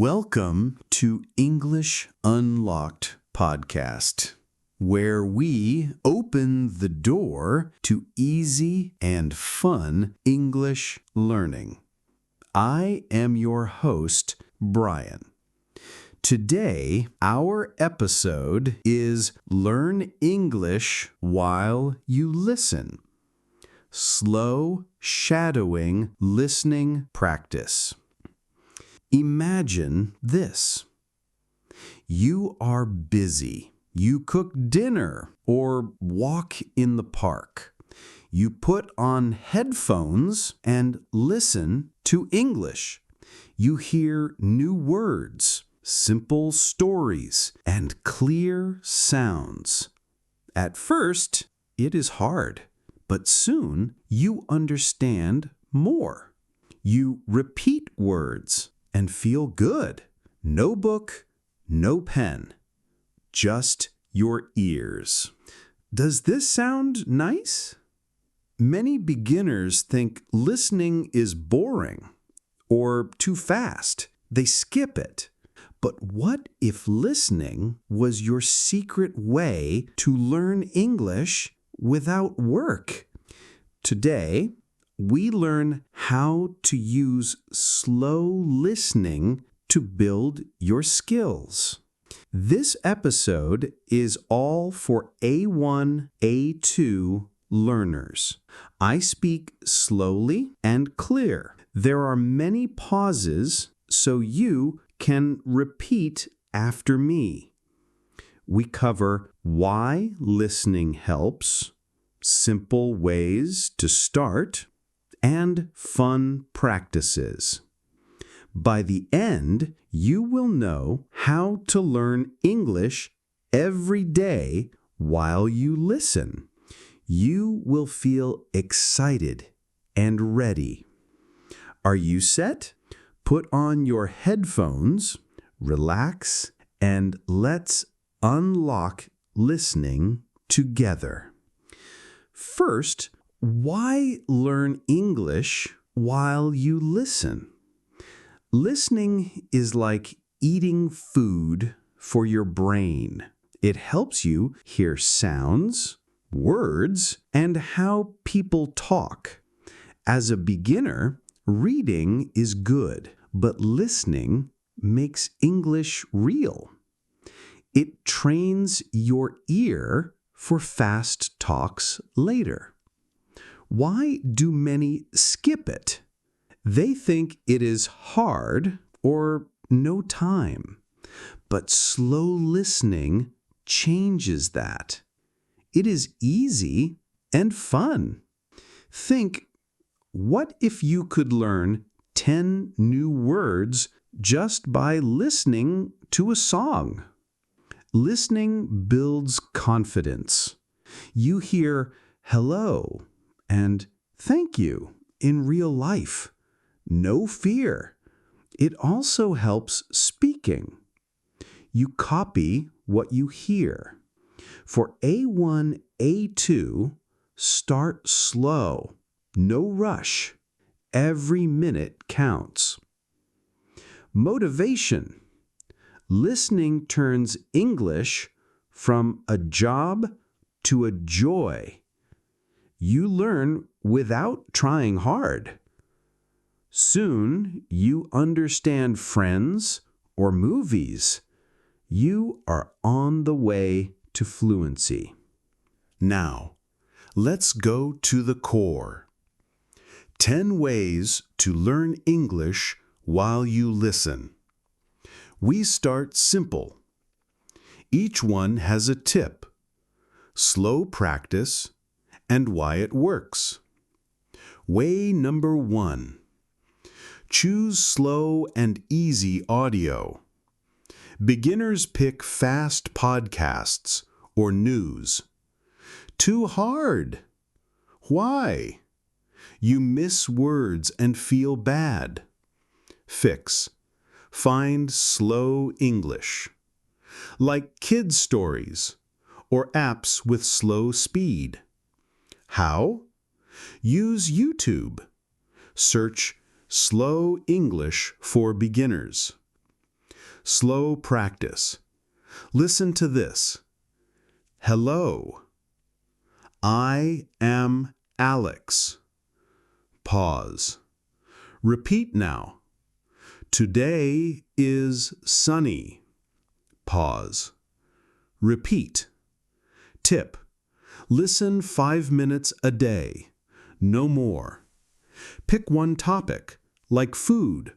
Welcome to English Unlocked podcast, where we open the door to easy and fun English learning. I am your host, Brian. Today, our episode is Learn English While You Listen. Slow shadowing listening practice. Imagine this. You are busy. You cook dinner or walk in the park. You put on headphones and listen to English. You hear new words, simple stories, and clear sounds. At first, it is hard, but soon you understand more. You repeat words and feel good. No book, no pen, just your ears. Does this sound nice? Many beginners think listening is boring or too fast. They skip it. But what if listening was your secret way to learn English without work? Today, we learn how to use slow listening to build your skills. This episode is all for A1, A2 learners. I speak slowly and clear. There are many pauses, so you can repeat after me. We cover why listening helps, simple ways to start, and fun practices. By the end, you will know how to learn English every day while you listen. You will feel excited and ready. Are you set? Put on your headphones, relax, and let's unlock listening together. First, why learn English while you listen? Listening is like eating food for your brain. It helps you hear sounds, words, and how people talk. As a beginner, reading is good, but listening makes English real. It trains your ear for fast talks later. Why do many skip it? They think it is hard or no time. But slow listening changes that. It is easy and fun. Think, what if you could learn 10 new words just by listening to a song? Listening builds confidence. You hear hello and thank you in real life. No fear. It also helps speaking. You copy what you hear. For A1, A2, start slow. No rush. Every minute counts. Motivation. Listening turns English from a job to a joy. You learn without trying hard. Soon you understand friends or movies. You are on the way to fluency. Now, let's go to the core. 10 ways to learn English while you listen. We start simple. Each one has a tip, slow practice, and why it works. Way number 1. Choose slow and easy audio. Beginners pick fast podcasts or news. Too hard. Why? You miss words and feel bad. Fix. Find slow English. Like kids' stories or apps with slow speed. How? Use YouTube. Search Slow English for Beginners. Slow practice. Listen to this. Hello. I am Alex. Pause. Repeat now. Today is sunny. Pause. Repeat. Tip. Listen 5 minutes a day. No more. Pick one topic, like food.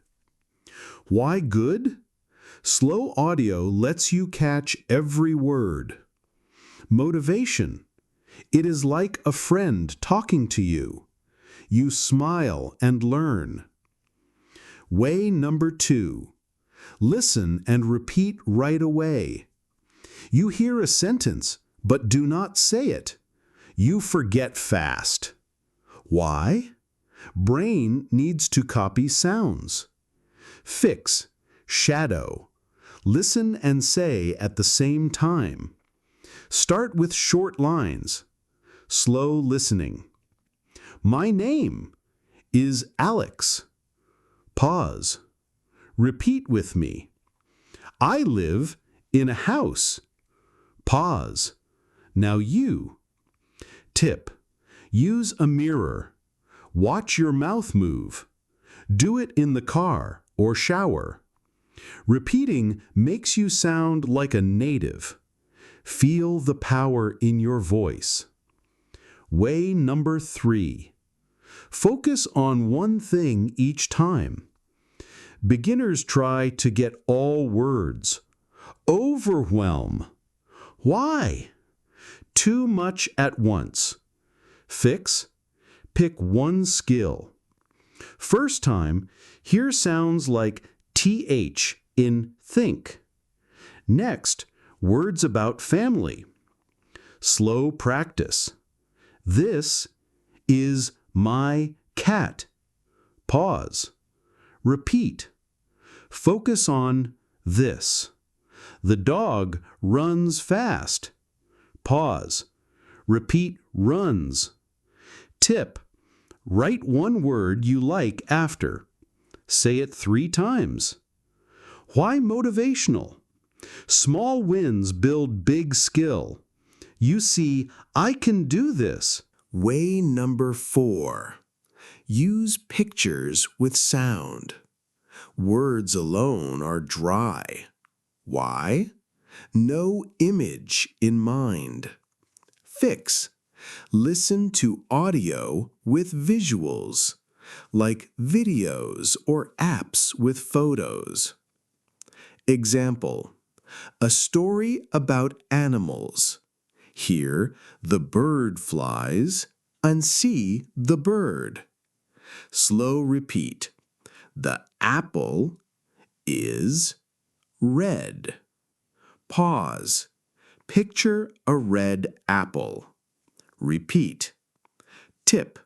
Why good? Slow audio lets you catch every word. Motivation. It is like a friend talking to you. You smile and learn. Way number 2. Listen and repeat right away. You hear a sentence, but do not say it. You forget fast. Why? Brain needs to copy sounds. Fix, shadow. Listen and say at the same time. Start with short lines. Slow listening. My name is Alex. Pause. Repeat with me. I live in a house. Pause. Now you. Tip. Use a mirror. Watch your mouth move. Do it in the car or shower. Repeating makes you sound like a native. Feel the power in your voice. Way number 3. Focus on one thing each time. Beginners try to get all words. Overwhelm. Why? Too much at once. Fix. Pick one skill. First time, hear sounds like TH in think. Next, words about family. Slow practice. This is my cat. Pause. Repeat. Focus on this. The dog runs fast. Pause. Repeat runs. Tip. Write one word you like after. Say it 3 times. Why motivational? Small wins build big skill. You see, I can do this. Way number 4. Use pictures with sound. Words alone are dry. Why? No image in mind. Fix. Listen to audio with visuals, like videos or apps with photos. Example. A story about animals. Hear the bird flies and see the bird. Slow repeat. The apple is red. Pause. Picture a red apple. Repeat. Tip.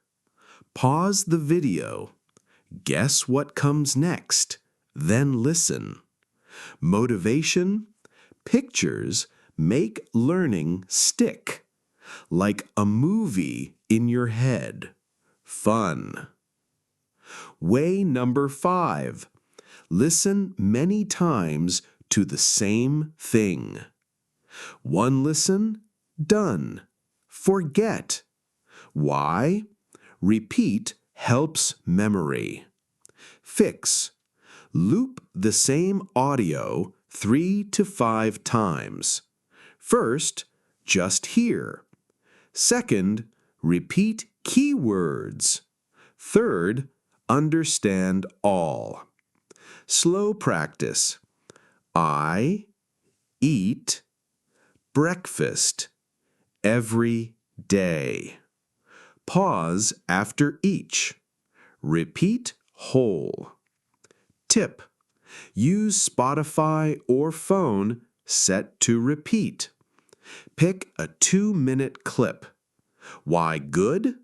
Pause the video. Guess what comes next. Then listen. Motivation. Pictures make learning stick. Like a movie in your head. Fun. Way number 5. Listen many times to the same thing. One listen, done. Forget. Why? Repeat helps memory. Fix. Loop the same audio 3 to 5 times. First, just hear. Second, repeat keywords. Third, understand all. Slow practice. I eat breakfast every day. Pause after each. Repeat whole. Tip. Use Spotify or phone set to repeat. Pick a 2-minute clip. Why good?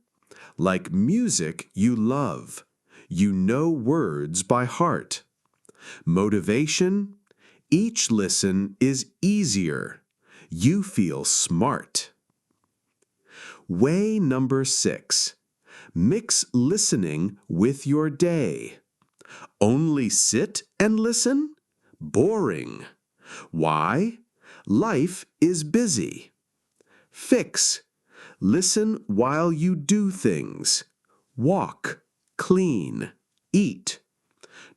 Like music you love. You know words by heart. Motivation. Each listen is easier. You feel smart. Way number 6. Mix listening with your day. Only sit and listen? boring. Why? Life is busy. Fix, listen while you do things. Walk, clean, eat.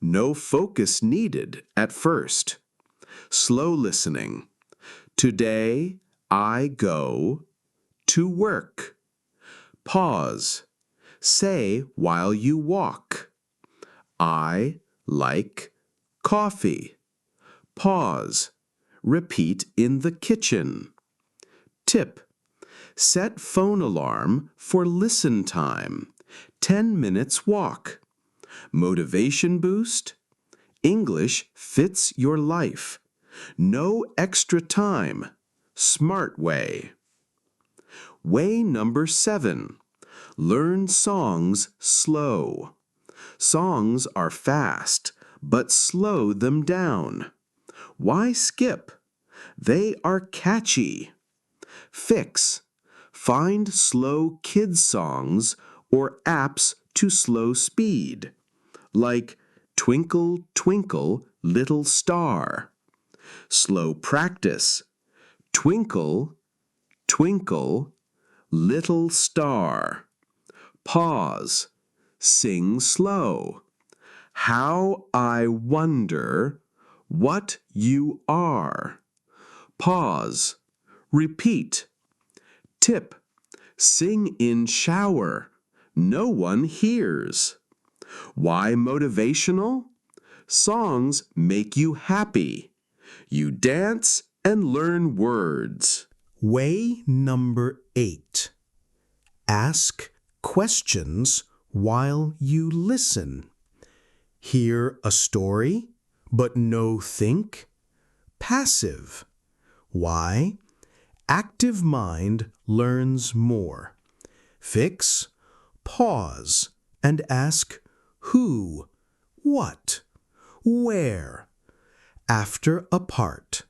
No focus needed at first. Slow listening. Today I go to work. Pause. Say while you walk. I like coffee. Pause. Repeat in the kitchen. Tip. Set phone alarm for listen time. 10 minutes walk. Motivation boost. English fits your life. No extra time. Smart way. Way number 7. Learn songs slow. Songs are fast, but slow them down. Why skip? They are catchy. Fix. Find slow kids songs or apps to slow speed, like Twinkle, Twinkle, Little Star. Slow practice. Twinkle, twinkle, little star. Pause. Sing slow. How I wonder what you are. Pause. Repeat. Tip. Sing in shower. No one hears. Why motivational? Songs make you happy. You dance and learn words. Way number 8. Ask questions while you listen. Hear a story, but no think. Passive. Why? Active mind learns more. Fix. Pause and ask who, what, where. After a part.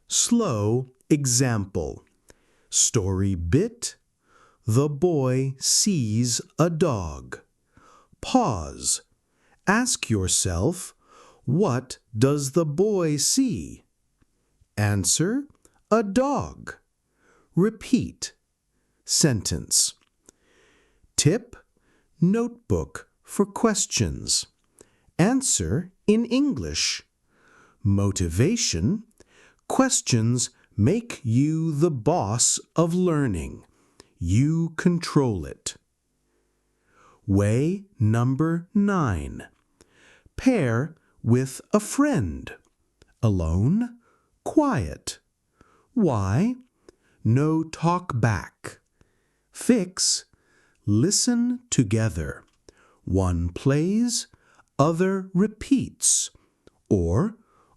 Slow example. Story bit. The boy sees a dog. Pause. Ask yourself, what does the boy see? Answer, a dog. Repeat. Sentence. Tip, notebook for questions. Answer in English. Motivation, questions make you the boss of learning. You control it. Way number 9. Pair with a friend. Alone, quiet. Why? No talk back. Fix, listen together. One plays, other repeats. Or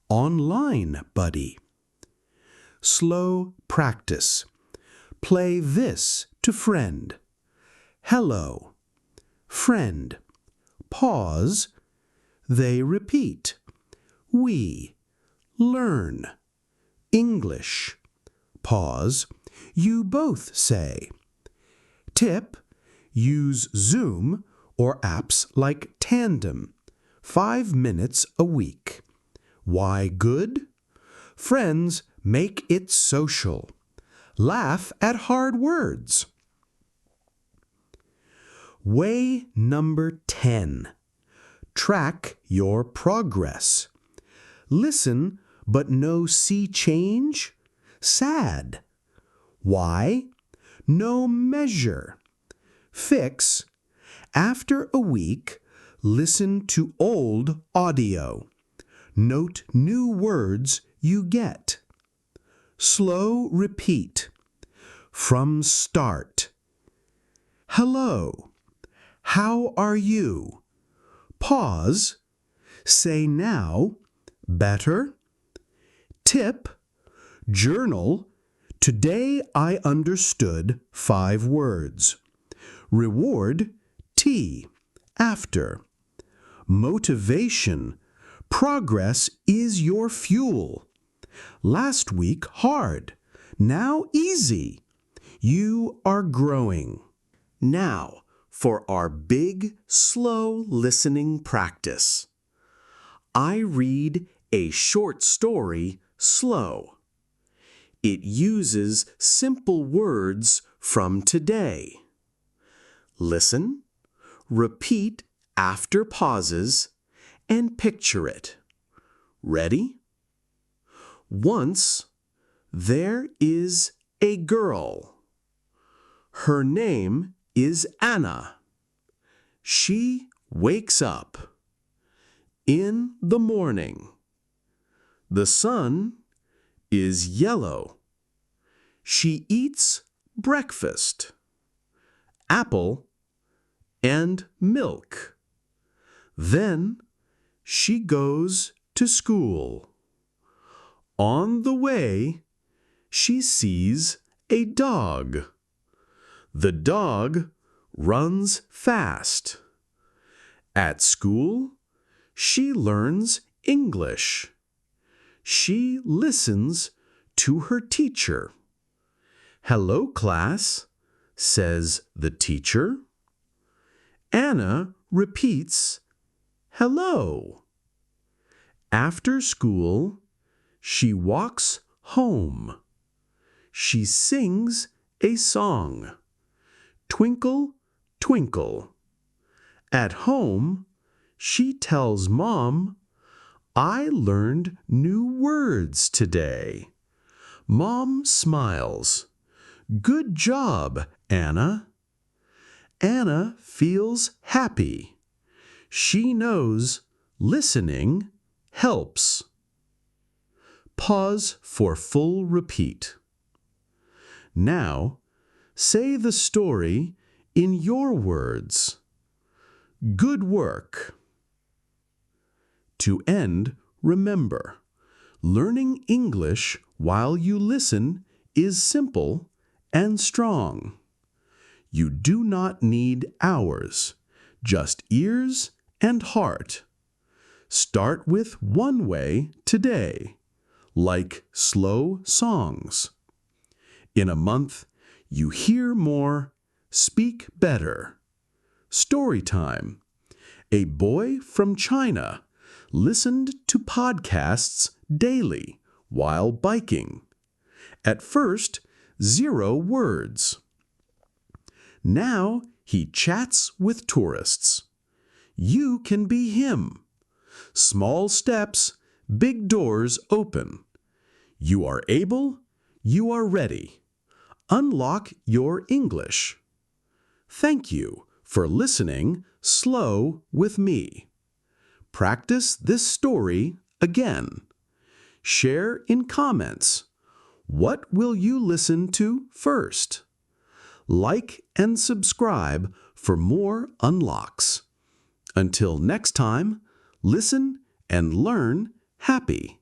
online buddy. Slow practice. Play this to friend. Hello. Friend. Pause. They repeat. We. Learn. English. Pause. You both say. Tip. Use Zoom or apps like Tandem. 5 minutes a week. Why good? Friends make it social. Laugh at hard words. Way number 10. Track your progress. Listen, but no see change? Sad. Why? No measure. Fix. After a week, listen to old audio. Note new words you get. Slow repeat. From start. Hello. How are you? Pause. Say now. Better. Tip. Journal. Today I understood 5 words. Reward. Tea. After. Motivation. Progress is your fuel. Last week hard. Now easy. You are growing. Now for our big, slow listening practice. I read a short story slow. It uses simple words from today. Listen, repeat after pauses, and picture it. Ready? Once there is a girl. Her name is Anna. She wakes up in the morning. The sun is yellow. She eats breakfast, apple, and milk. Then she goes to school. On the way, she sees a dog. The dog runs fast. At school, she learns English. She listens to her teacher. "Hello, class," says the teacher. Anna repeats, "Hello." After school, she walks home. She sings a song, "Twinkle, Twinkle." At home, she tells Mom, "I learned new words today." Mom smiles. "Good job, Anna." Anna feels happy. She knows listening helps. Pause for full repeat. Now, say the story in your words. Good work. To end, remember, learning English while you listen is simple and strong. You do not need hours, just ears and heart. Start with one way today, like slow songs. In a month, you hear more, speak better. Story time. A boy from China listened to podcasts daily while biking. At first, 0 words. Now he chats with tourists. You can be him. Small steps, big doors open. You are able, you are ready. Unlock your English. Thank you for listening slow with me. Practice this story again. Share in comments. What will you listen to first? Like and subscribe for more unlocks. Until next time, listen and learn happy.